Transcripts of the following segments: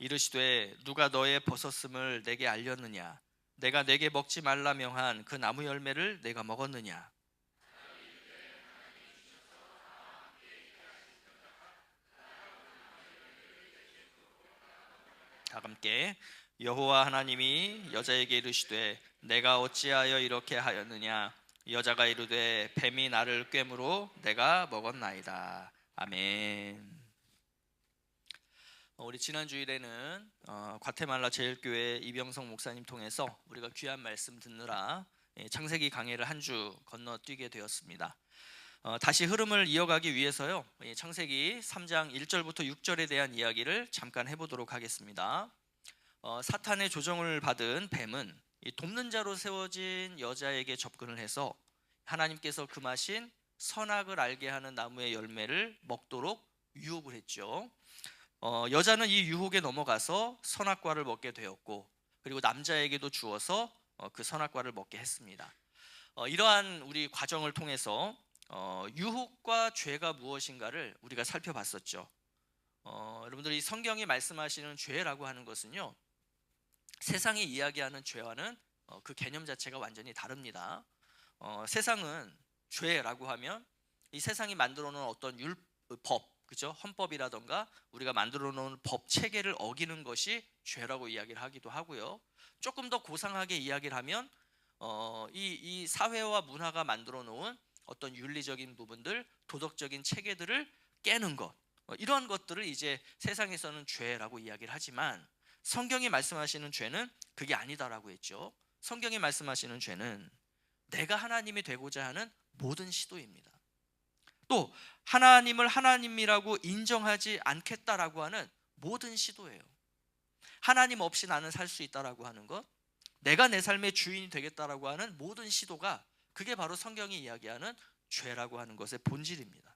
이르시되 누가 너의 벗었음을 내게 알렸느냐? 내가 내게 먹지 말라 명한 그 나무 열매를 내가 먹었느냐? 다 함께 여호와 하나님이 여자에게 이르시되 내가 어찌하여 이렇게 하였느냐? 여자가 이르되 뱀이 나를 꿰므로 내가 먹었나이다. 아멘. 우리 지난 주일에는 과테말라 제일교회 이병성 목사님 통해서 우리가 귀한 말씀 듣느라 창세기 강해를 한 주 건너뛰게 되었습니다. 다시 흐름을 이어가기 위해서요, 창세기 3장 1절부터 6절에 대한 이야기를 잠깐 해보도록 하겠습니다. 사탄의 조종을 받은 뱀은 돕는 자로 세워진 여자에게 접근을 해서 하나님께서 금하신 선악을 알게 하는 나무의 열매를 먹도록 유혹을 했죠. 여자는 이 유혹에 넘어가서 선악과를 먹게 되었고, 그리고 남자에게도 주어서 그 선악과를 먹게 했습니다. 이러한 우리 과정을 통해서 유혹과 죄가 무엇인가를 우리가 살펴봤었죠. 여러분들이 성경이 말씀하시는 죄라고 하는 것은요, 세상이 이야기하는 죄와는 그 개념 자체가 완전히 다릅니다. 세상은 죄라고 하면 이 세상이 만들어 놓은 어떤 율법, 그죠? 헌법이라던가 우리가 만들어 놓은 법 체계를 어기는 것이 죄라고 이야기를 하기도 하고요. 조금 더 고상하게 이야기를 하면 이 사회와 문화가 만들어 놓은 어떤 윤리적인 부분들, 도덕적인 체계들을 깨는 것, 이러한 것들을 이제 세상에서는 죄라고 이야기를 하지만 성경이 말씀하시는 죄는 그게 아니다라고 했죠. 성경이 말씀하시는 죄는 내가 하나님이 되고자 하는 모든 시도입니다. 또 하나님을 하나님이라고 인정하지 않겠다라고 하는 모든 시도예요. 하나님 없이 나는 살 수 있다라고 하는 것, 내가 내 삶의 주인이 되겠다라고 하는 모든 시도가, 그게 바로 성경이 이야기하는 죄라고 하는 것의 본질입니다.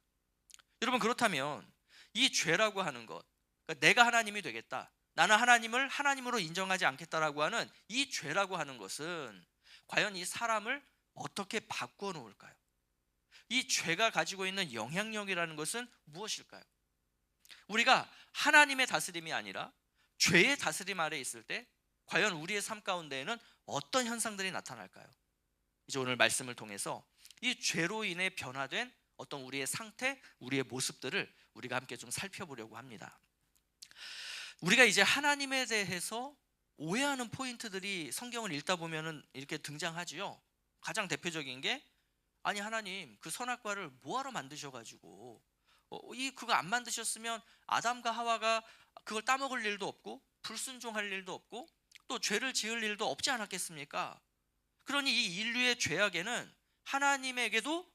여러분, 그렇다면 이 죄라고 하는 것, 그러니까 내가 하나님이 되겠다, 나는 하나님을 하나님으로 인정하지 않겠다라고 하는 이 죄라고 하는 것은 과연 이 사람을 어떻게 바꾸어 놓을까요? 이 죄가 가지고 있는 영향력이라는 것은 무엇일까요? 우리가 하나님의 다스림이 아니라 죄의 다스림 아래 있을 때 과연 우리의 삶 가운데에는 어떤 현상들이 나타날까요? 이제 오늘 말씀을 통해서 이 죄로 인해 변화된 어떤 우리의 상태, 우리의 모습들을 우리가 함께 좀 살펴보려고 합니다. 우리가 이제 하나님에 대해서 오해하는 포인트들이 성경을 읽다 보면은 이렇게 등장하지요. 가장 대표적인 게, 아니 하나님 그 선악과를 뭐하러 만드셔가지고 그거 안 만드셨으면 아담과 하와가 그걸 따먹을 일도 없고 불순종할 일도 없고 또 죄를 지을 일도 없지 않았겠습니까? 그러니 이 인류의 죄악에는 하나님에게도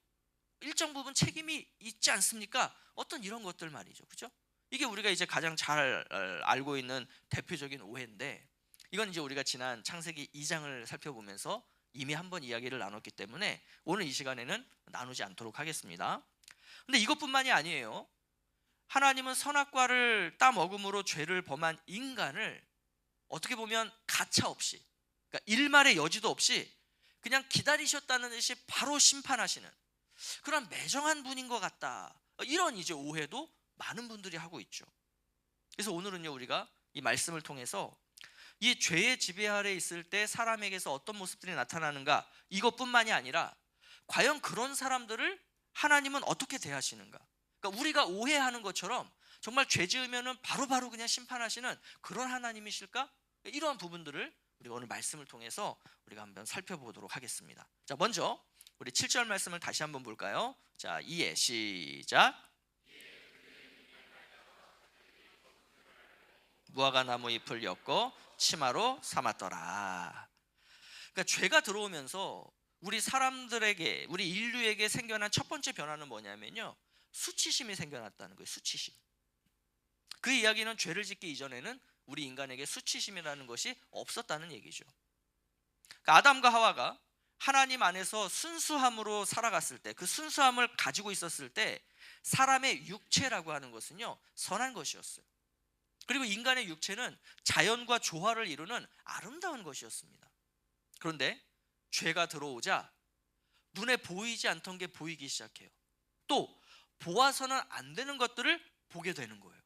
일정 부분 책임이 있지 않습니까? 어떤 이런 것들 말이죠, 그죠? 이게 우리가 이제 가장 잘 알고 있는 대표적인 오해인데, 이건 이제 우리가 지난 창세기 2장을 살펴보면서 이미 한번 이야기를 나눴기 때문에 오늘 이 시간에는 나누지 않도록 하겠습니다. 근데 이것뿐만이 아니에요. 하나님은 선악과를 따먹음으로 죄를 범한 인간을 어떻게 보면 가차없이, 그러니까 일말의 여지도 없이 그냥 기다리셨다는 듯이 바로 심판하시는 그런 매정한 분인 것 같다, 이런 이제 오해도 많은 분들이 하고 있죠. 그래서 오늘은요, 우리가 이 말씀을 통해서 이 죄의 지배 아래 있을 때 사람에게서 어떤 모습들이 나타나는가, 이것뿐만이 아니라 과연 그런 사람들을 하나님은 어떻게 대하시는가, 그러니까 우리가 오해하는 것처럼 정말 죄 지으면은 바로바로 그냥 심판하시는 그런 하나님이실까? 이러한 부분들을 우리가 오늘 말씀을 통해서 우리가 한번 살펴보도록 하겠습니다. 자, 먼저 우리 7절 말씀을 다시 한번 볼까요? 자, 2에 시작. 무화과 나무 잎을 엮고 치마로 삼았더라. 그러니까 죄가 들어오면서 우리 사람들에게, 우리 인류에게 생겨난 첫 번째 변화는 뭐냐면요, 수치심이 생겨났다는 거예요. 수치심. 그 이야기는 죄를 짓기 이전에는 우리 인간에게 수치심이라는 것이 없었다는 얘기죠. 그러니까 아담과 하와가 하나님 안에서 순수함으로 살아갔을 때, 그 순수함을 가지고 있었을 때 사람의 육체라고 하는 것은요, 선한 것이었어요. 그리고 인간의 육체는 자연과 조화를 이루는 아름다운 것이었습니다. 그런데 죄가 들어오자 눈에 보이지 않던 게 보이기 시작해요. 또 보아서는 안 되는 것들을 보게 되는 거예요.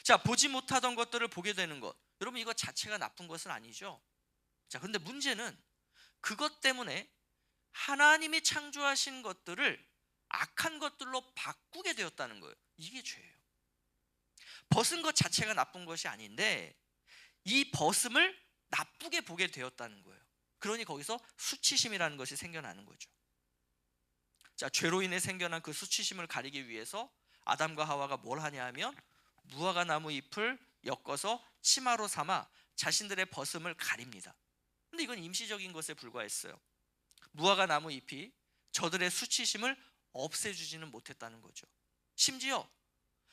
자, 보지 못하던 것들을 보게 되는 것, 여러분 이거 자체가 나쁜 것은 아니죠. 자, 근데 문제는 그것 때문에 하나님이 창조하신 것들을 악한 것들로 바꾸게 되었다는 거예요. 이게 죄예요. 벗은 것 자체가 나쁜 것이 아닌데 이 벗음을 나쁘게 보게 되었다는 거예요. 그러니 거기서 수치심이라는 것이 생겨나는 거죠. 자, 죄로 인해 생겨난 그 수치심을 가리기 위해서 아담과 하와가 뭘 하냐 하면 무화과 나무 잎을 엮어서 치마로 삼아 자신들의 벗음을 가립니다. 근데 이건 임시적인 것에 불과했어요. 무화과 나무 잎이 저들의 수치심을 없애주지는 못했다는 거죠. 심지어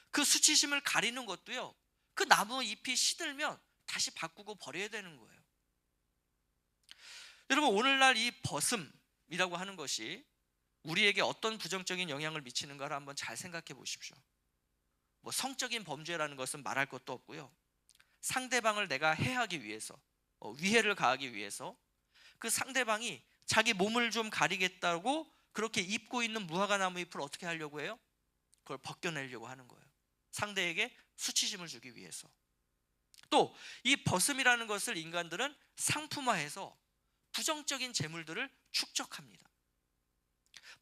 그 수치심을 가리는 것도요, 그 나무 잎이 시들면 다시 바꾸고 버려야 되는 거예요. 여러분, 오늘날 이 벗음이라고 하는 것이 우리에게 어떤 부정적인 영향을 미치는가를 한번 잘 생각해 보십시오. 뭐 성적인 범죄라는 것은 말할 것도 없고요, 상대방을 내가 해하기 위해서, 위해를 가하기 위해서 그 상대방이 자기 몸을 좀 가리겠다고 그렇게 입고 있는 무화과 나무 잎을 어떻게 하려고 해요? 그걸 벗겨내려고 하는 거예요. 상대에게 수치심을 주기 위해서. 또 이 벗음이라는 것을 인간들은 상품화해서 부정적인 재물들을 축적합니다.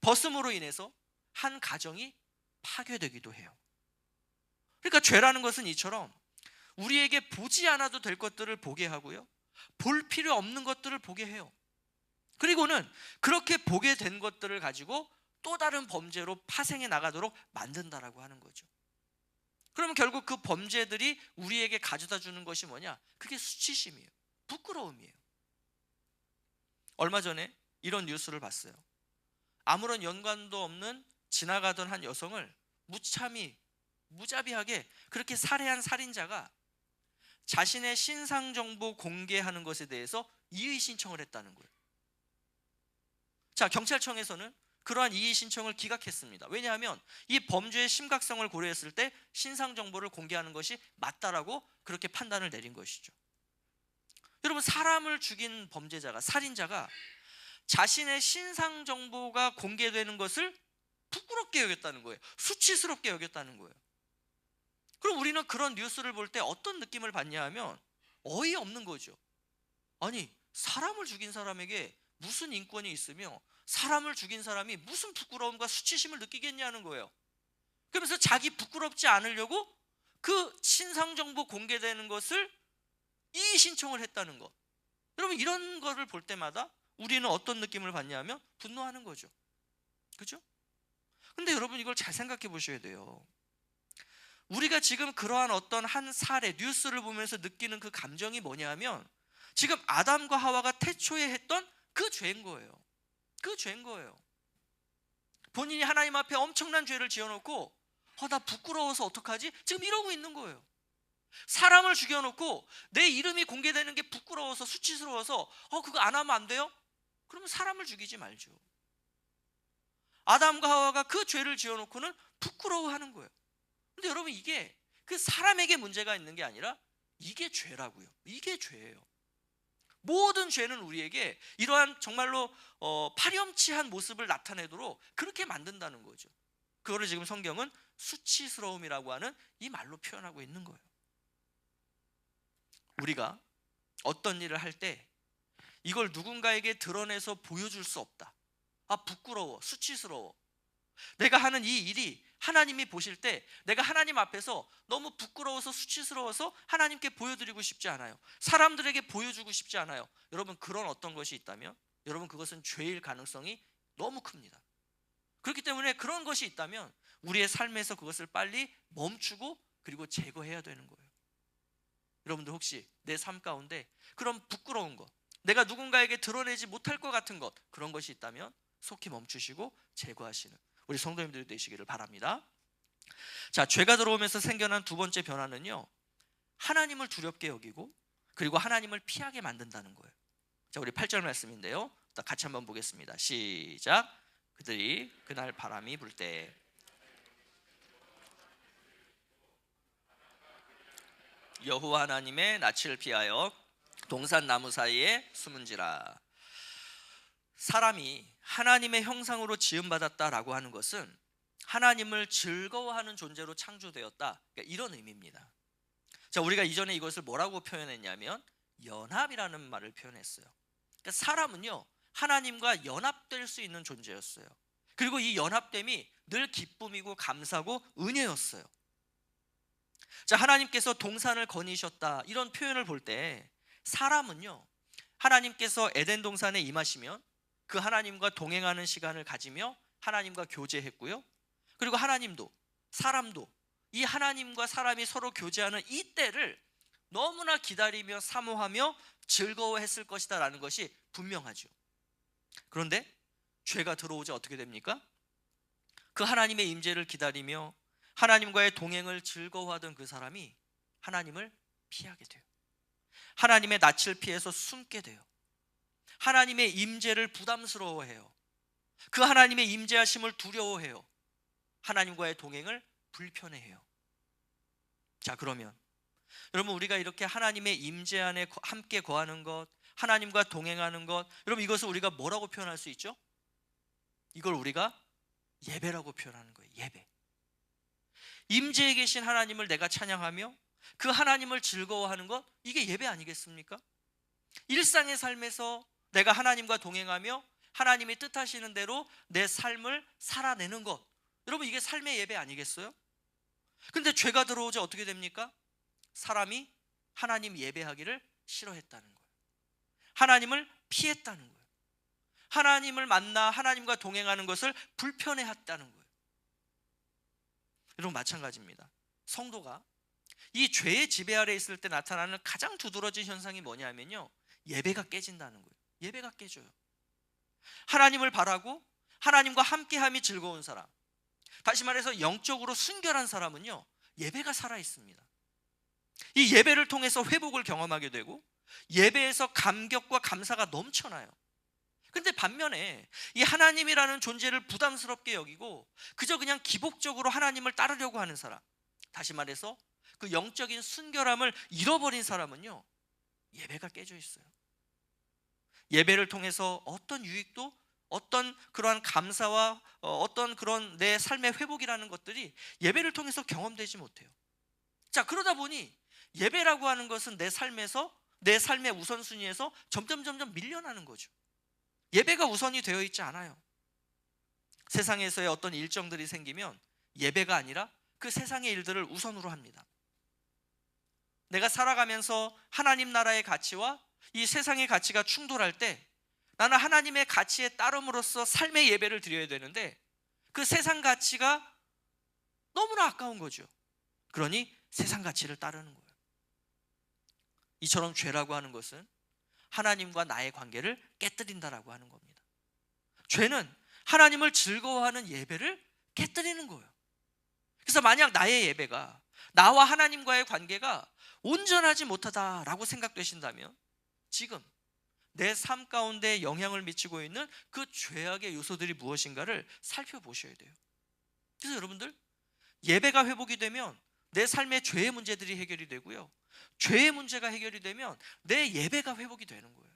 벗음으로 인해서 한 가정이 파괴되기도 해요. 그러니까 죄라는 것은 이처럼 우리에게 보지 않아도 될 것들을 보게 하고요, 볼 필요 없는 것들을 보게 해요. 그리고는 그렇게 보게 된 것들을 가지고 또 다른 범죄로 파생해 나가도록 만든다라고 하는 거죠. 그러면 결국 그 범죄들이 우리에게 가져다 주는 것이 뭐냐? 그게 수치심이에요. 부끄러움이에요. 얼마 전에 이런 뉴스를 봤어요. 아무런 연관도 없는 지나가던 한 여성을 무자비하게 그렇게 살해한 살인자가 자신의 신상 정보 공개하는 것에 대해서 이의 신청을 했다는 거예요. 자, 경찰청에서는 그러한 이의 신청을 기각했습니다. 왜냐하면 이 범죄의 심각성을 고려했을 때 신상 정보를 공개하는 것이 맞다라고 그렇게 판단을 내린 것이죠. 여러분, 사람을 죽인 범죄자가, 살인자가 자신의 신상 정보가 공개되는 것을 부끄럽게 여겼다는 거예요. 수치스럽게 여겼다는 거예요. 그럼 우리는 그런 뉴스를 볼 때 어떤 느낌을 받냐 하면 어이없는 거죠. 아니, 사람을 죽인 사람에게 무슨 인권이 있으며 사람을 죽인 사람이 무슨 부끄러움과 수치심을 느끼겠냐는 거예요. 그러면서 자기 부끄럽지 않으려고 그 신상정보 공개되는 것을 이의 신청을 했다는 것. 여러분, 이런 거를 볼 때마다 우리는 어떤 느낌을 받냐면 분노하는 거죠. 그죠? 근데 여러분, 이걸 잘 생각해 보셔야 돼요. 우리가 지금 그러한 어떤 한 사례, 뉴스를 보면서 느끼는 그 감정이 뭐냐면 지금 아담과 하와가 태초에 했던 그 죄인 거예요. 그 죄인 거예요. 본인이 하나님 앞에 엄청난 죄를 지어놓고 나 부끄러워서 어떡하지? 지금 이러고 있는 거예요. 사람을 죽여놓고 내 이름이 공개되는 게 부끄러워서 수치스러워서 그거 안 하면 안 돼요? 그러면 사람을 죽이지 말죠. 아담과 하와가 그 죄를 지어놓고는 부끄러워하는 거예요. 근데 여러분, 이게 그 사람에게 문제가 있는 게 아니라 이게 죄라고요. 이게 죄예요. 모든 죄는 우리에게 이러한 정말로 파렴치한 모습을 나타내도록 그렇게 만든다는 거죠. 그거를 지금 성경은 수치스러움이라고 하는 이 말로 표현하고 있는 거예요. 우리가 어떤 일을 할 때 이걸 누군가에게 드러내서 보여줄 수 없다. 부끄러워, 수치스러워. 내가 하는 이 일이 하나님이 보실 때 내가 하나님 앞에서 너무 부끄러워서 수치스러워서 하나님께 보여드리고 싶지 않아요. 사람들에게 보여주고 싶지 않아요. 여러분, 그런 어떤 것이 있다면 여러분, 그것은 죄일 가능성이 너무 큽니다. 그렇기 때문에 그런 것이 있다면 우리의 삶에서 그것을 빨리 멈추고 그리고 제거해야 되는 거예요. 여러분들 혹시 내 삶 가운데 그런 부끄러운 것, 내가 누군가에게 드러내지 못할 것 같은 것, 그런 것이 있다면 속히 멈추시고 제거하시는 우리 성도님들이 되시기를 바랍니다. 자, 죄가 들어오면서 생겨난 두 번째 변화는요, 하나님을 두렵게 여기고 그리고 하나님을 피하게 만든다는 거예요. 자, 우리 8절 말씀인데요, 같이 한번 보겠습니다. 시작. 그들이 그날 바람이 불 때 여호와 하나님의 낯을 피하여 동산 나무 사이에 숨은지라. 사람이 하나님의 형상으로 지음받았다라고 하는 것은 하나님을 즐거워하는 존재로 창조되었다, 그러니까 이런 의미입니다. 자, 우리가 이전에 이것을 뭐라고 표현했냐면 연합이라는 말을 표현했어요. 그러니까 사람은요, 하나님과 연합될 수 있는 존재였어요. 그리고 이 연합됨이 늘 기쁨이고 감사고 은혜였어요. 자, 하나님께서 동산을 거니셨다, 이런 표현을 볼 때 사람은요, 하나님께서 에덴 동산에 임하시면 그 하나님과 동행하는 시간을 가지며 하나님과 교제했고요, 그리고 하나님도 사람도 이 하나님과 사람이 서로 교제하는 이 때를 너무나 기다리며 사모하며 즐거워했을 것이다 라는 것이 분명하죠. 그런데 죄가 들어오자 어떻게 됩니까? 그 하나님의 임재를 기다리며 하나님과의 동행을 즐거워하던 그 사람이 하나님을 피하게 돼요. 하나님의 낯을 피해서 숨게 돼요. 하나님의 임재를 부담스러워해요. 그 하나님의 임재하심을 두려워해요. 하나님과의 동행을 불편해해요. 자, 그러면 여러분, 우리가 이렇게 하나님의 임재 안에 함께 거하는 것, 하나님과 동행하는 것, 여러분 이것을 우리가 뭐라고 표현할 수 있죠? 이걸 우리가 예배라고 표현하는 거예요. 예배. 임재에 계신 하나님을 내가 찬양하며 그 하나님을 즐거워하는 것, 이게 예배 아니겠습니까? 일상의 삶에서 내가 하나님과 동행하며 하나님이 뜻하시는 대로 내 삶을 살아내는 것, 여러분 이게 삶의 예배 아니겠어요? 근데 죄가 들어오자 어떻게 됩니까? 사람이 하나님 예배하기를 싫어했다는 거예요. 하나님을 피했다는 거예요. 하나님을 만나 하나님과 동행하는 것을 불편해했다는 거예요. 여러분 마찬가지입니다. 성도가 이 죄의 지배 아래 있을 때 나타나는 가장 두드러진 현상이 뭐냐면요, 예배가 깨진다는 거예요. 예배가 깨져요. 하나님을 바라고 하나님과 함께함이 즐거운 사람, 다시 말해서 영적으로 순결한 사람은요, 예배가 살아있습니다. 이 예배를 통해서 회복을 경험하게 되고 예배에서 감격과 감사가 넘쳐나요. 근데 반면에 이 하나님이라는 존재를 부담스럽게 여기고 그저 그냥 기복적으로 하나님을 따르려고 하는 사람, 다시 말해서 그 영적인 순결함을 잃어버린 사람은요, 예배가 깨져 있어요. 예배를 통해서 어떤 유익도, 어떤 그러한 감사와 어떤 그런 내 삶의 회복이라는 것들이 예배를 통해서 경험되지 못해요. 자, 그러다 보니 예배라고 하는 것은 내 삶에서, 내 삶의 우선순위에서 점점 밀려나는 거죠. 예배가 우선이 되어 있지 않아요. 세상에서의 어떤 일정들이 생기면 예배가 아니라 그 세상의 일들을 우선으로 합니다. 내가 살아가면서 하나님 나라의 가치와 이 세상의 가치가 충돌할 때 나는 하나님의 가치에 따름으로써 삶의 예배를 드려야 되는데 그 세상 가치가 너무나 아까운 거죠. 그러니 세상 가치를 따르는 거예요. 이처럼 죄라고 하는 것은 하나님과 나의 관계를 깨뜨린다라고 하는 겁니다. 죄는 하나님을 즐거워하는 예배를 깨뜨리는 거예요. 그래서 만약 나의 예배가, 나와 하나님과의 관계가 온전하지 못하다라고 생각되신다면 지금 내 삶 가운데 영향을 미치고 있는 그 죄악의 요소들이 무엇인가를 살펴보셔야 돼요. 그래서 여러분들, 예배가 회복이 되면 내 삶의 죄의 문제들이 해결이 되고요, 죄의 문제가 해결이 되면 내 예배가 회복이 되는 거예요.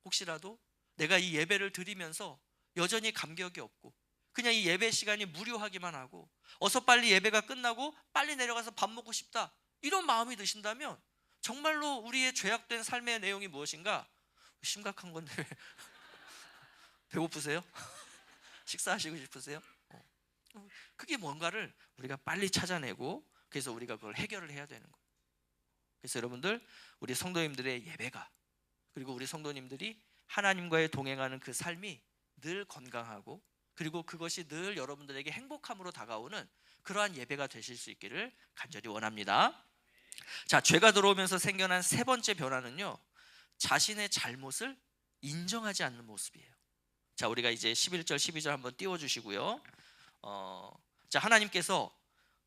혹시라도 내가 이 예배를 드리면서 여전히 감격이 없고 그냥 이 예배 시간이 무료하기만 하고 어서 빨리 예배가 끝나고 빨리 내려가서 밥 먹고 싶다, 이런 마음이 드신다면 정말로 우리의 죄악된 삶의 내용이 무엇인가? 심각한 건데 배고프세요? 식사하시고 싶으세요? 그게 뭔가를 우리가 빨리 찾아내고 그래서 우리가 그걸 해결을 해야 되는 거예요. 그래서 여러분들, 우리 성도님들의 예배가, 그리고 우리 성도님들이 하나님과의 동행하는 그 삶이 늘 건강하고 그리고 그것이 늘 여러분들에게 행복함으로 다가오는 그러한 예배가 되실 수 있기를 간절히 원합니다. 자, 죄가 들어오면서 생겨난 세 번째 변화는요, 자신의 잘못을 인정하지 않는 모습이에요. 자, 우리가 이제 11절 12절 한번 띄워주시고요. 자, 하나님께서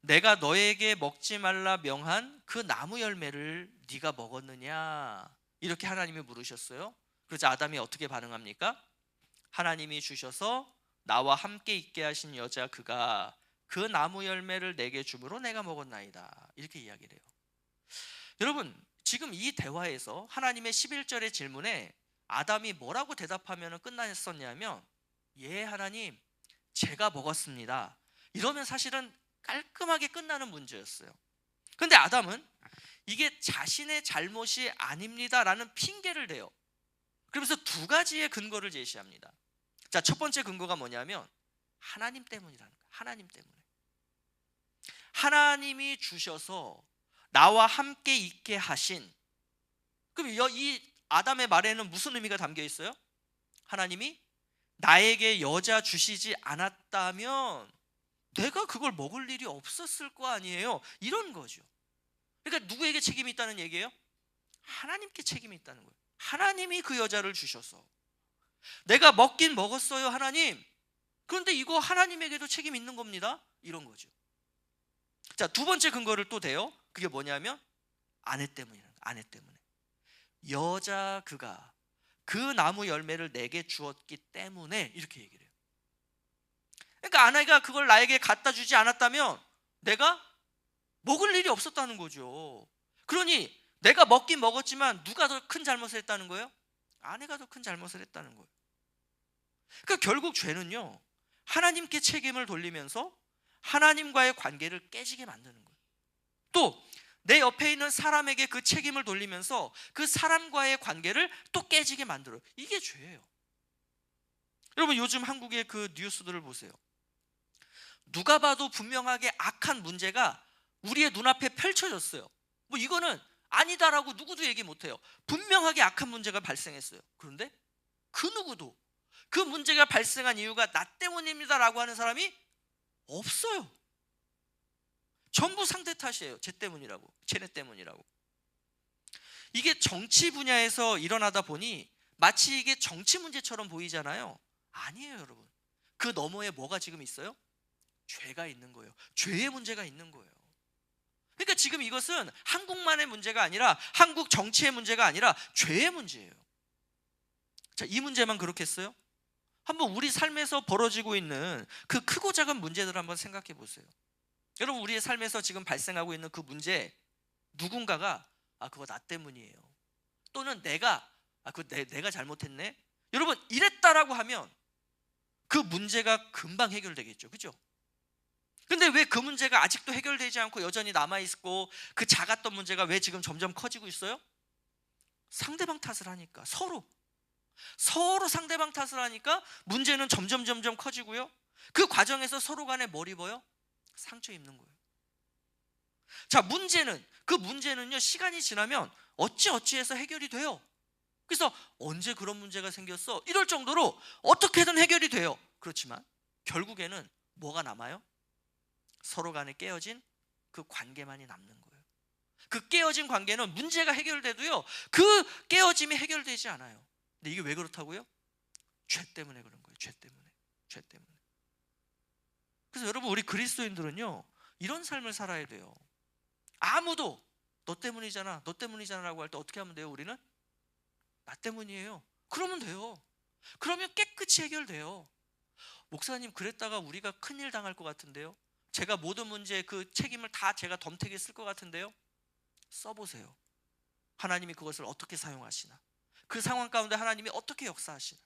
내가 너에게 먹지 말라 명한 그 나무 열매를 네가 먹었느냐, 이렇게 하나님이 물으셨어요. 그러자 아담이 어떻게 반응합니까? 하나님이 주셔서 나와 함께 있게 하신 여자 그가 그 나무 열매를 내게 주므로 내가 먹었나이다, 이렇게 이야기를 해요. 여러분, 지금 이 대화에서 하나님의 11절의 질문에 아담이 뭐라고 대답하면 끝났었냐면, 예 하나님, 제가 먹었습니다, 이러면 사실은 깔끔하게 끝나는 문제였어요. 근데 아담은 이게 자신의 잘못이 아닙니다라는 핑계를 대요. 그러면서 두 가지의 근거를 제시합니다. 자, 첫 번째 근거가 뭐냐면 하나님 때문이라는 거예요. 하나님 때문에. 하나님이 주셔서 나와 함께 있게 하신, 그럼 이 아담의 말에는 무슨 의미가 담겨 있어요? 하나님이 나에게 여자 주시지 않았다면 내가 그걸 먹을 일이 없었을 거 아니에요. 이런 거죠. 그러니까 누구에게 책임이 있다는 얘기예요? 하나님께 책임이 있다는 거예요. 하나님이 그 여자를 주셔서 내가 먹긴 먹었어요, 하나님. 그런데 이거 하나님에게도 책임 있는 겁니다. 이런 거죠. 자, 두 번째 근거를 또 대요. 그게 뭐냐면 아내 때문이에요. 아내 때문에. 여자 그가 그 나무 열매를 내게 주었기 때문에 이렇게 얘기를 해요. 그러니까 아내가 그걸 나에게 갖다 주지 않았다면 내가 먹을 일이 없었다는 거죠. 그러니 내가 먹긴 먹었지만 누가 더 큰 잘못을 했다는 거예요? 아내가 더 큰 잘못을 했다는 거예요. 그러니까 결국 죄는요, 하나님께 책임을 돌리면서 하나님과의 관계를 깨지게 만드는 거예요. 또 내 옆에 있는 사람에게 그 책임을 돌리면서 그 사람과의 관계를 또 깨지게 만들어요. 이게 죄예요. 여러분, 요즘 한국의 그 뉴스들을 보세요. 누가 봐도 분명하게 악한 문제가 우리의 눈앞에 펼쳐졌어요. 뭐 이거는 아니다라고 누구도 얘기 못해요. 분명하게 악한 문제가 발생했어요. 그런데 그 누구도 그 문제가 발생한 이유가 나 때문입니다라고 하는 사람이 없어요. 전부 상대 탓이에요. 쟤 때문이라고, 쟤네 때문이라고. 이게 정치 분야에서 일어나다 보니 마치 이게 정치 문제처럼 보이잖아요. 아니에요, 여러분. 그 너머에 뭐가 지금 있어요? 죄가 있는 거예요. 죄의 문제가 있는 거예요. 그러니까 지금 이것은 한국만의 문제가 아니라, 한국 정치의 문제가 아니라 죄의 문제예요. 자, 이 문제만 그렇겠어요? 한번 우리 삶에서 벌어지고 있는 그 크고 작은 문제들을 한번 생각해 보세요. 여러분, 우리의 삶에서 지금 발생하고 있는 그 문제, 누군가가 그거 나 때문이에요, 또는 내가 내가 잘못했네, 여러분 이랬다라고 하면 그 문제가 금방 해결되겠죠. 그죠? 근데 왜 그 문제가 아직도 해결되지 않고 여전히 남아있고 그 작았던 문제가 왜 지금 점점 커지고 있어요? 상대방 탓을 하니까. 서로 상대방 탓을 하니까 문제는 점점 커지고요. 그 과정에서 서로 간에 뭘 입어요? 상처 입는 거예요. 자, 그 문제는요, 시간이 지나면 어찌해서 해결이 돼요. 그래서 언제 그런 문제가 생겼어? 이럴 정도로 어떻게든 해결이 돼요. 그렇지만 결국에는 뭐가 남아요? 서로 간에 깨어진 그 관계만이 남는 거예요. 그 깨어진 관계는 문제가 해결돼도요, 그 깨어짐이 해결되지 않아요. 근데 이게 왜 그렇다고요? 죄 때문에 그런 거예요. 죄 때문에. 그래서 여러분, 우리 그리스도인들은요, 이런 삶을 살아야 돼요. 아무도 너 때문이잖아 라고 할 때 어떻게 하면 돼요? 우리는 나 때문이에요. 그러면 돼요. 그러면 깨끗이 해결돼요. 목사님, 그랬다가 우리가 큰일 당할 것 같은데요? 제가 모든 문제에 그 책임을 다 제가 덤태기에 쓸 것 같은데요? 써보세요. 하나님이 그것을 어떻게 사용하시나, 그 상황 가운데 하나님이 어떻게 역사하시나.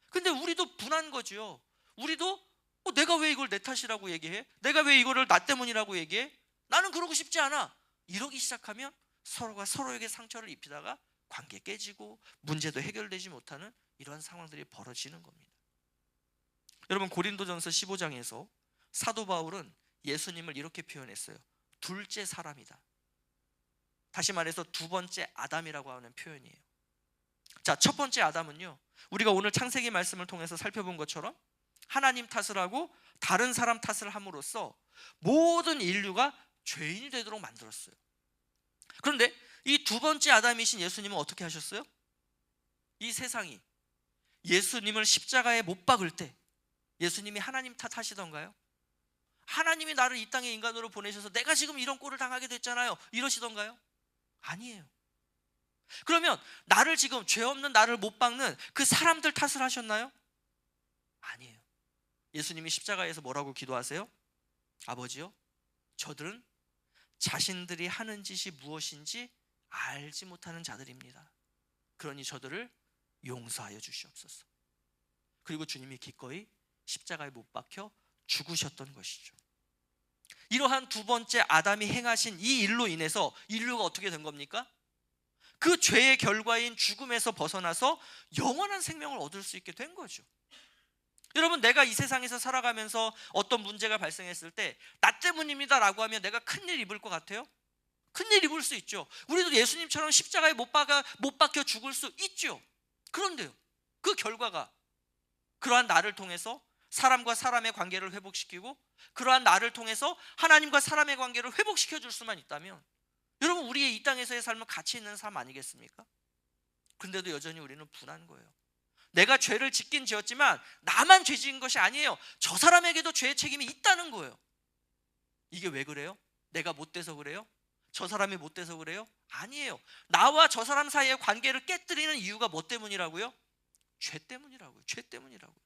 근데 우리도 분한 거죠. 우리도 내가 왜 이걸 내 탓이라고 얘기해? 내가 왜 이거를 나 때문이라고 얘기해? 나는 그러고 싶지 않아. 이러기 시작하면 서로가 서로에게 상처를 입히다가 관계 깨지고 문제도 해결되지 못하는 이러한 상황들이 벌어지는 겁니다. 여러분, 고린도전서 15장에서 사도 바울은 예수님을 이렇게 표현했어요. 둘째 사람이다. 다시 말해서 두 번째 아담이라고 하는 표현이에요. 자, 첫 번째 아담은요, 우리가 오늘 창세기 말씀을 통해서 살펴본 것처럼 하나님 탓을 하고 다른 사람 탓을 함으로써 모든 인류가 죄인이 되도록 만들었어요. 그런데 이 두 번째 아담이신 예수님은 어떻게 하셨어요? 이 세상이 예수님을 십자가에 못 박을 때 예수님이 하나님 탓하시던가요? 하나님이 나를 이 땅에 인간으로 보내셔서 내가 지금 이런 꼴을 당하게 됐잖아요, 이러시던가요? 아니에요. 그러면 나를 지금 죄 없는 나를 못 박는 그 사람들 탓을 하셨나요? 아니에요. 예수님이 십자가에서 뭐라고 기도하세요? 아버지요, 저들은 자신들이 하는 짓이 무엇인지 알지 못하는 자들입니다. 그러니 저들을 용서하여 주시옵소서. 그리고 주님이 기꺼이 십자가에 못 박혀 죽으셨던 것이죠. 이러한 두 번째 아담이 행하신 이 일로 인해서 인류가 어떻게 된 겁니까? 그 죄의 결과인 죽음에서 벗어나서 영원한 생명을 얻을 수 있게 된 거죠. 여러분, 내가 이 세상에서 살아가면서 어떤 문제가 발생했을 때 나 때문입니다 라고 하면 내가 큰일 입을 것 같아요? 큰일 입을 수 있죠. 우리도 예수님처럼 십자가에 못 박혀 죽을 수 있죠. 그런데요, 그 결과가 그러한 나를 통해서 사람과 사람의 관계를 회복시키고 그러한 나를 통해서 하나님과 사람의 관계를 회복시켜 줄 수만 있다면, 여러분, 우리의 이 땅에서의 삶은 가치 있는 삶 아니겠습니까? 그런데도 여전히 우리는 분한 거예요. 내가 죄를 짓긴 지었지만 나만 죄 지은 것이 아니에요. 저 사람에게도 죄의 책임이 있다는 거예요. 이게 왜 그래요? 내가 못돼서 그래요? 저 사람이 못돼서 그래요? 아니에요. 나와 저 사람 사이의 관계를 깨뜨리는 이유가 뭐 때문이라고요? 죄 때문이라고요. 죄 때문이라고요.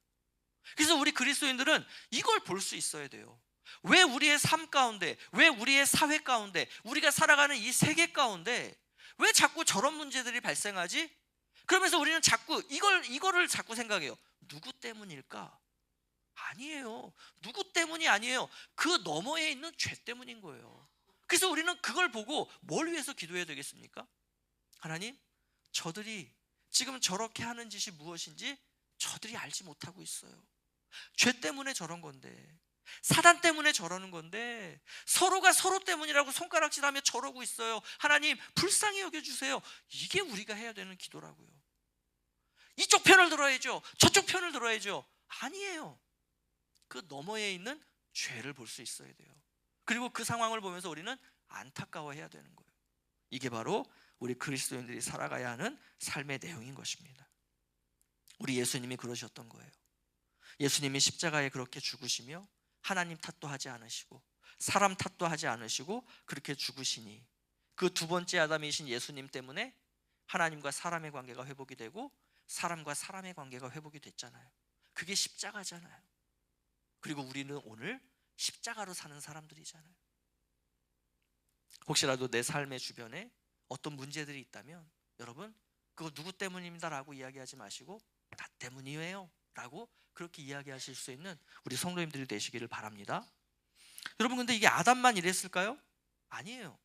그래서 우리 그리스도인들은 이걸 볼 수 있어야 돼요. 왜 우리의 삶 가운데, 왜 우리의 사회 가운데, 우리가 살아가는 이 세계 가운데 왜 자꾸 저런 문제들이 발생하지? 그러면서 우리는 자꾸 이거를 자꾸 생각해요. 누구 때문일까? 아니에요. 누구 때문이 아니에요. 그 너머에 있는 죄 때문인 거예요. 그래서 우리는 그걸 보고 뭘 위해서 기도해야 되겠습니까? 하나님, 저들이 지금 저렇게 하는 짓이 무엇인지 저들이 알지 못하고 있어요. 죄 때문에 저런 건데, 사단 때문에 저러는 건데, 서로가 서로 때문이라고 손가락질하며 저러고 있어요. 하나님, 불쌍히 여겨주세요. 이게 우리가 해야 되는 기도라고요. 이쪽 편을 들어야죠, 저쪽 편을 들어야죠. 아니에요. 그 너머에 있는 죄를 볼 수 있어야 돼요. 그리고 그 상황을 보면서 우리는 안타까워해야 되는 거예요. 이게 바로 우리 그리스도인들이 살아가야 하는 삶의 내용인 것입니다. 우리 예수님이 그러셨던 거예요. 예수님이 십자가에 그렇게 죽으시며 하나님 탓도 하지 않으시고 사람 탓도 하지 않으시고 그렇게 죽으시니, 그 두 번째 아담이신 예수님 때문에 하나님과 사람의 관계가 회복이 되고 사람과 사람의 관계가 회복이 됐잖아요. 그게 십자가잖아요. 그리고 우리는 오늘 십자가로 사는 사람들이잖아요. 혹시라도 내 삶의 주변에 어떤 문제들이 있다면 여러분, 그거 누구 때문입니다 라고 이야기하지 마시고 나 때문이에요 라고 그렇게 이야기하실 수 있는 우리 성도님들이 되시기를 바랍니다. 여러분, 근데 이게 아담만 이랬을까요? 아니에요.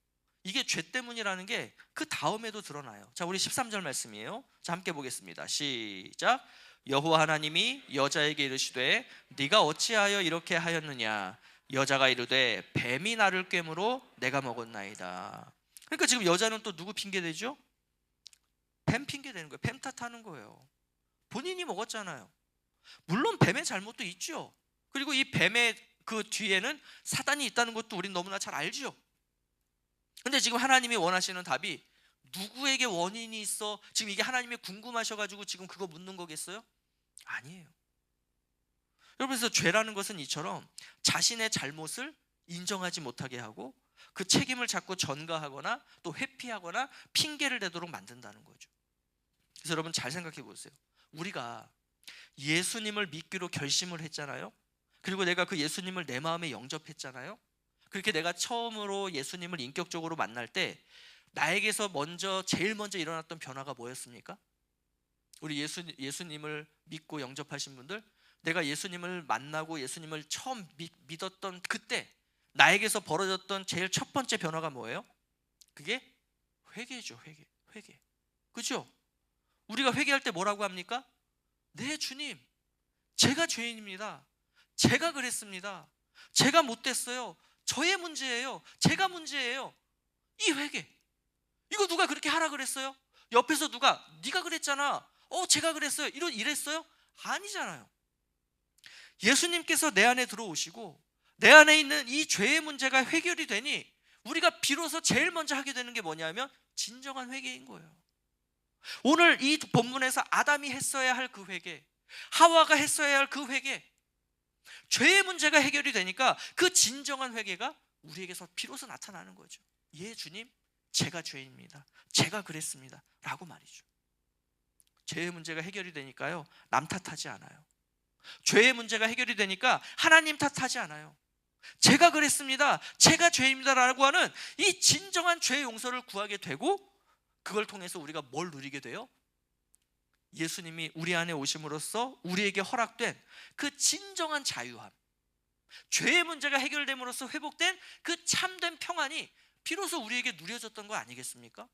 이게 죄 때문이라는 게 그 다음에도 드러나요. 자, 우리 13절 말씀이에요. 자, 함께 보겠습니다. 시작. 여호와 하나님이 여자에게 이르시되 네가 어찌하여 이렇게 하였느냐? 여자가 이르되 뱀이 나를 꿰므로 내가 먹었나이다. 그러니까 지금 여자는 또 누구 핑계대죠? 뱀 핑계대는 거예요. 뱀 탓하는 거예요. 본인이 먹었잖아요. 물론 뱀의 잘못도 있죠. 그리고 이 뱀의 그 뒤에는 사단이 있다는 것도 우린 너무나 잘 알죠. 근데 지금 하나님이 원하시는 답이 누구에게 원인이 있어? 지금 이게 하나님이 궁금하셔가지고 지금 그거 묻는 거겠어요? 아니에요. 여러분, 그래서 죄라는 것은 이처럼 자신의 잘못을 인정하지 못하게 하고 그 책임을 자꾸 전가하거나 또 회피하거나 핑계를 대도록 만든다는 거죠. 그래서 여러분, 잘 생각해 보세요. 우리가 예수님을 믿기로 결심을 했잖아요. 그리고 내가 그 예수님을 내 마음에 영접했잖아요. 그렇게 내가 처음으로 예수님을 인격적으로 만날 때 나에게서 제일 먼저 일어났던 변화가 뭐였습니까? 우리 예수님을 믿고 영접하신 분들, 내가 예수님을 만나고 예수님을 처음 믿었던 그때 나에게서 벌어졌던 제일 첫 번째 변화가 뭐예요? 그게 회개죠. 회개. 그렇죠? 우리가 회개할 때 뭐라고 합니까? 네, 주님, 제가 죄인입니다. 제가 그랬습니다. 제가 못됐어요. 저의 문제예요. 제가 문제예요. 이 회개, 이거 누가 그렇게 하라 그랬어요? 옆에서 누가 네가 그랬잖아, 제가 그랬어요, 이랬어요? 아니잖아요. 예수님께서 내 안에 들어오시고 내 안에 있는 이 죄의 문제가 해결이 되니 우리가 비로소 제일 먼저 하게 되는 게 뭐냐면 진정한 회개인 거예요. 오늘 이 본문에서 아담이 했어야 할 그 회개, 하와가 했어야 할 그 회개, 죄의 문제가 해결이 되니까 그 진정한 회개가 우리에게서 비로소 나타나는 거죠. 예, 주님, 제가 죄인입니다. 제가 그랬습니다 라고 말이죠. 죄의 문제가 해결이 되니까요, 남 탓하지 않아요. 죄의 문제가 해결이 되니까 하나님 탓하지 않아요. 제가 그랬습니다, 제가 죄입니다 라고 하는 이 진정한 죄의 용서를 구하게 되고, 그걸 통해서 우리가 뭘 누리게 돼요? 예수님이 우리 안에 오심으로써 우리에게 허락된 그 진정한 자유함, 죄의 문제가 해결됨으로써 회복된 그 참된 평안이 비로소 우리에게 누려졌던 거 아니겠습니까?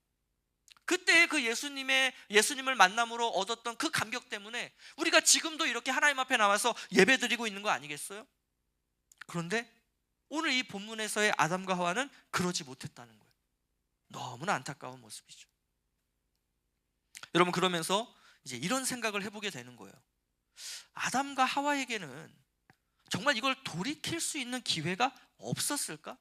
그때 그 예수님을 만남으로 얻었던 그 감격 때문에 우리가 지금도 이렇게 하나님 앞에 나와서 예배드리고 있는 거 아니겠어요? 그런데 오늘 이 본문에서의 아담과 하와는 그러지 못했다는 거예요. 너무나 안타까운 모습이죠. 여러분, 그러면서 이제 이런 생각을 해보게 되는 거예요. 아담과 하와에게는 정말 이걸 돌이킬 수 있는 기회가 없었을까?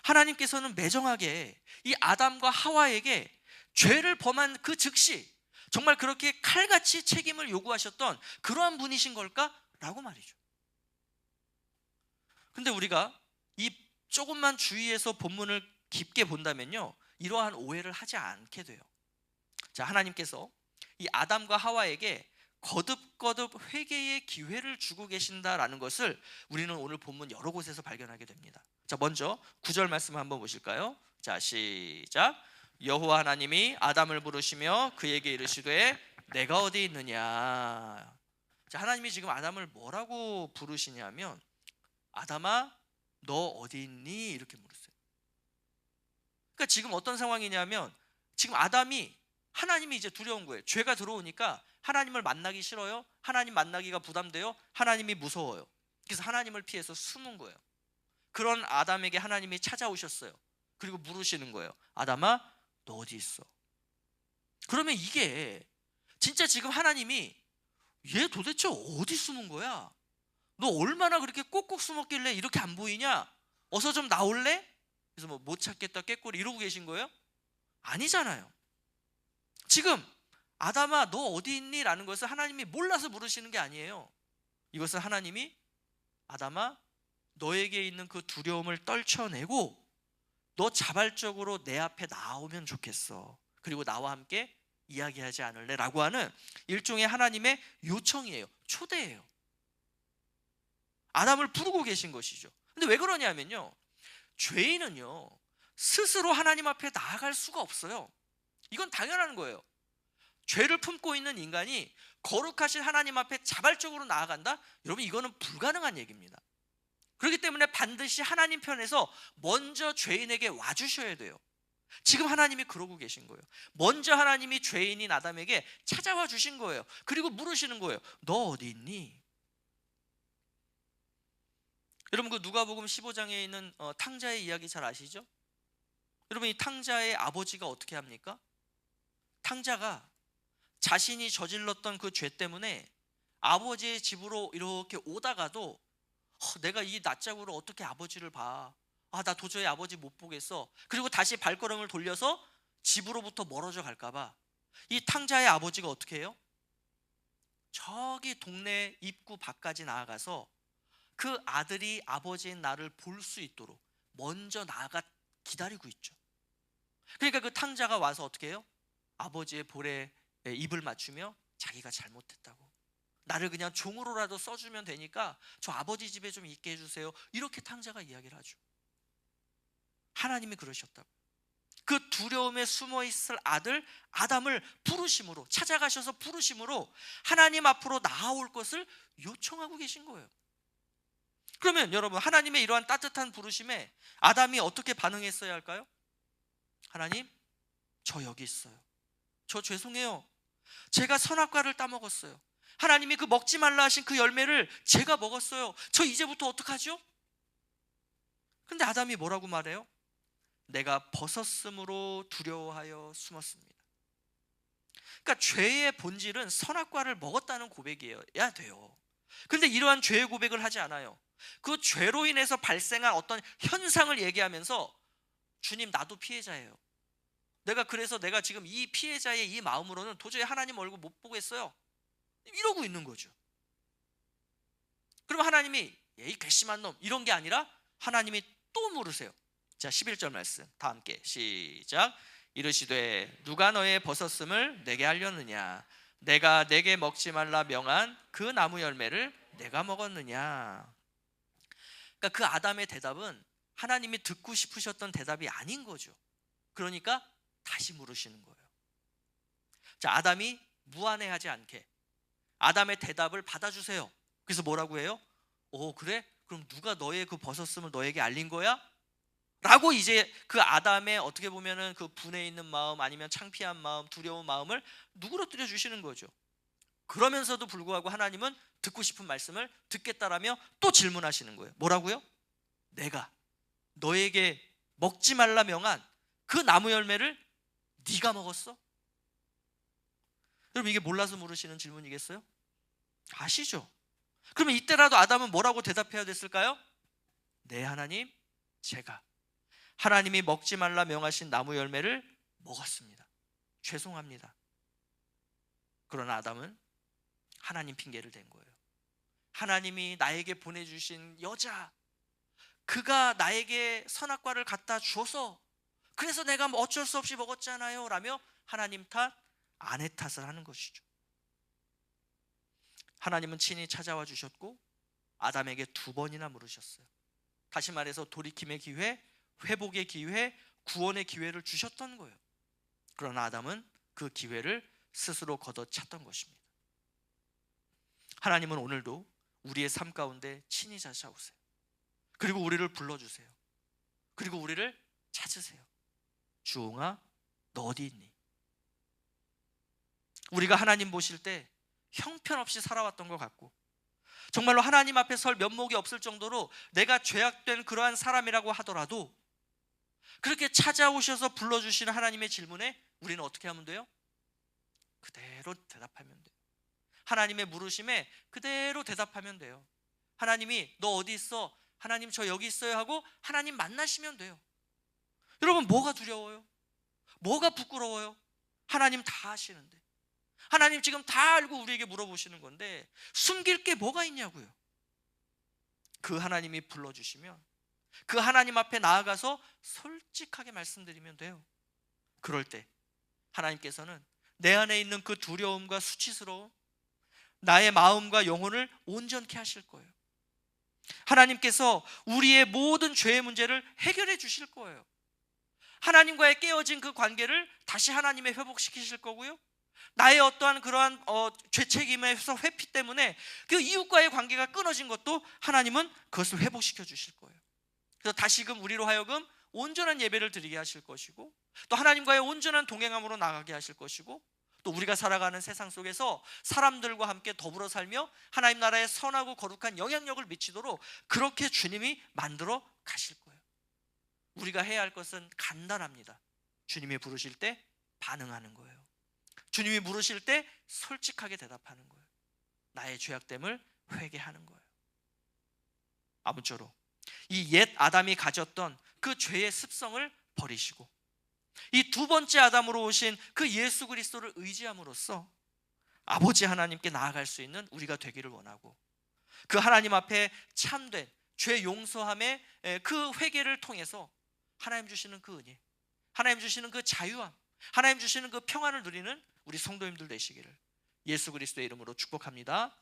하나님께서는 매정하게 이 아담과 하와에게 죄를 범한 그 즉시 정말 그렇게 칼같이 책임을 요구하셨던 그러한 분이신 걸까? 라고 말이죠. 근데 우리가 이 조금만 주의해서 본문을 깊게 본다면요, 이러한 오해를 하지 않게 돼요. 자, 하나님께서 이 아담과 하와에게 거듭거듭 회개의 기회를 주고 계신다라는 것을 우리는 오늘 본문 여러 곳에서 발견하게 됩니다. 자, 먼저 9절 말씀 한번 보실까요? 자, 시작. 여호와 하나님이 아담을 부르시며 그에게 이르시되 내가 어디 있느냐. 자, 하나님이 지금 아담을 뭐라고 부르시냐면 아담아 너 어디 있니? 이렇게 물으세요. 그러니까 지금 어떤 상황이냐면 지금 하나님이 이제 두려운 거예요. 죄가 들어오니까 하나님을 만나기 싫어요. 하나님 만나기가 부담돼요. 하나님이 무서워요. 그래서 하나님을 피해서 숨은 거예요. 그런 아담에게 하나님이 찾아오셨어요. 그리고 물으시는 거예요. 아담아 너 어디 있어? 그러면 이게 진짜 지금 하나님이 얘 도대체 어디 숨은 거야? 너 얼마나 그렇게 꼭꼭 숨었길래 이렇게 안 보이냐? 어서 좀 나올래? 그래서 뭐 못 찾겠다 꾀꼬리 이러고 계신 거예요? 아니잖아요. 지금 아담아 너 어디 있니? 라는 것을 하나님이 몰라서 물으시는 게 아니에요. 이것은 하나님이 아담아 너에게 있는 그 두려움을 떨쳐내고 너 자발적으로 내 앞에 나오면 좋겠어. 그리고 나와 함께 이야기하지 않을래? 라고 하는 일종의 하나님의 요청이에요. 초대예요. 아담을 부르고 계신 것이죠. 근데 왜 그러냐면요, 죄인은요 스스로 하나님 앞에 나아갈 수가 없어요. 이건 당연한 거예요. 죄를 품고 있는 인간이 거룩하신 하나님 앞에 자발적으로 나아간다? 여러분, 이거는 불가능한 얘기입니다. 그렇기 때문에 반드시 하나님 편에서 먼저 죄인에게 와주셔야 돼요. 지금 하나님이 그러고 계신 거예요. 먼저 하나님이 죄인인 아담에게 찾아와 주신 거예요. 그리고 물으시는 거예요. 너 어디 있니? 여러분, 그 누가복음 15장에 있는 탕자의 이야기 잘 아시죠? 여러분, 이 탕자의 아버지가 어떻게 합니까? 탕자가 자신이 저질렀던 그 죄 때문에 아버지의 집으로 이렇게 오다가도 내가 이 낯짝으로 어떻게 아버지를 봐? 나 도저히 아버지 못 보겠어. 그리고 다시 발걸음을 돌려서 집으로부터 멀어져 갈까봐 이 탕자의 아버지가 어떻게 해요? 저기 동네 입구 밖까지 나아가서 그 아들이 아버지인 나를 볼 수 있도록 먼저 나아가 기다리고 있죠. 그러니까 그 탕자가 와서 어떻게 해요? 아버지의 볼에 입을 맞추며 자기가 잘못했다고, 나를 그냥 종으로라도 써주면 되니까 저 아버지 집에 좀 있게 해주세요. 이렇게 탕자가 이야기를 하죠. 하나님이 그러셨다고. 그 두려움에 숨어있을 아들 아담을 부르심으로, 찾아가셔서 부르심으로 하나님 앞으로 나아올 것을 요청하고 계신 거예요. 그러면 여러분, 하나님의 이러한 따뜻한 부르심에 아담이 어떻게 반응했어야 할까요? 하나님, 저 여기 있어요. 저 죄송해요. 제가 선악과를 따먹었어요. 하나님이 그 먹지 말라 하신 그 열매를 제가 먹었어요. 저 이제부터 어떡하죠? 근데 아담이 뭐라고 말해요? 내가 벗었으므로 두려워하여 숨었습니다. 그러니까 죄의 본질은 선악과를 먹었다는 고백이어야 돼요. 근데 이러한 죄의 고백을 하지 않아요. 그 죄로 인해서 발생한 어떤 현상을 얘기하면서 주님, 나도 피해자예요. 그래서 내가 지금 이 피해자의 이 마음으로는 도저히 하나님 얼굴 못 보겠어요. 이러고 있는 거죠. 그럼 하나님이 이 괘씸한 놈 이런 게 아니라 하나님이 또 물으세요. 자, 11절 말씀 다 함께 시작. 이르시되 누가 너의 벗었음을 내게 하려느냐? 내가 내게 먹지 말라 명한 그 나무 열매를 내가 먹었느냐? 그러니까 그 아담의 대답은 하나님이 듣고 싶으셨던 대답이 아닌 거죠. 그러니까 다시 물으시는 거예요. 자, 아담이 무안해하지 않게 아담의 대답을 받아주세요. 그래서 뭐라고 해요? 오, 그래? 그럼 누가 너의 그 벗었음을 너에게 알린 거야? 라고 이제 그 아담의 어떻게 보면은 그 분해 있는 마음, 아니면 창피한 마음, 두려운 마음을 누그러뜨려 주시는 거죠. 그러면서도 불구하고 하나님은 듣고 싶은 말씀을 듣겠다라며 또 질문하시는 거예요. 뭐라고요? 내가 너에게 먹지 말라 명한 그 나무 열매를 네가 먹었어? 여러분, 이게 몰라서 물으시는 질문이겠어요? 아시죠? 그러면 이때라도 아담은 뭐라고 대답해야 됐을까요? 네, 하나님, 제가 하나님이 먹지 말라 명하신 나무 열매를 먹었습니다. 죄송합니다. 그러나 아담은 하나님 핑계를 댄 거예요. 하나님이 나에게 보내주신 여자, 그가 나에게 선악과를 갖다 주어서 그래서 내가 어쩔 수 없이 먹었잖아요 라며 하나님 탓, 아내 탓을 하는 것이죠. 하나님은 친히 찾아와 주셨고 아담에게 2번이나 물으셨어요. 다시 말해서 돌이킴의 기회, 회복의 기회, 구원의 기회를 주셨던 거예요. 그러나 아담은 그 기회를 스스로 걷어찼던 것입니다. 하나님은 오늘도 우리의 삶 가운데 친히 찾아오세요. 그리고 우리를 불러주세요. 그리고 우리를 찾으세요. 주홍아, 너 어디 있니? 우리가 하나님 보실 때 형편없이 살아왔던 것 같고, 정말로 하나님 앞에 설 면목이 없을 정도로 내가 죄악된 그러한 사람이라고 하더라도 그렇게 찾아오셔서 불러주시는 하나님의 질문에 우리는 어떻게 하면 돼요? 그대로 대답하면 돼요. 하나님의 물으심에 그대로 대답하면 돼요. 하나님이 너 어디 있어? 하나님 저 여기 있어요 하고 하나님 만나시면 돼요. 여러분, 뭐가 두려워요? 뭐가 부끄러워요? 하나님 다 아시는데, 하나님 지금 다 알고 우리에게 물어보시는 건데 숨길 게 뭐가 있냐고요. 그 하나님이 불러주시면 그 하나님 앞에 나아가서 솔직하게 말씀드리면 돼요. 그럴 때 하나님께서는 내 안에 있는 그 두려움과 수치스러움, 나의 마음과 영혼을 온전케 하실 거예요. 하나님께서 우리의 모든 죄의 문제를 해결해 주실 거예요. 하나님과의 깨어진 그 관계를 다시 하나님의 회복시키실 거고요, 나의 어떠한 그러한 죄책임에서 회피 때문에 그 이웃과의 관계가 끊어진 것도 하나님은 그것을 회복시켜 주실 거예요. 그래서 다시금 우리로 하여금 온전한 예배를 드리게 하실 것이고, 또 하나님과의 온전한 동행함으로 나가게 하실 것이고, 또 우리가 살아가는 세상 속에서 사람들과 함께 더불어 살며 하나님 나라에 선하고 거룩한 영향력을 미치도록 그렇게 주님이 만들어 가실 거예요. 우리가 해야 할 것은 간단합니다. 주님이 부르실 때 반응하는 거예요. 주님이 물으실 때 솔직하게 대답하는 거예요. 나의 죄악됨을 회개하는 거예요. 아무쪼록 이 옛 아담이 가졌던 그 죄의 습성을 버리시고 이 2번째 아담으로 오신 그 예수 그리스도를 의지함으로써 아버지 하나님께 나아갈 수 있는 우리가 되기를 원하고, 그 하나님 앞에 참된 죄 용서함의 그 회개를 통해서 하나님 주시는 그 은혜, 하나님 주시는 그 자유함, 하나님 주시는 그 평안을 누리는 우리 성도님들 되시기를 예수 그리스도의 이름으로 축복합니다.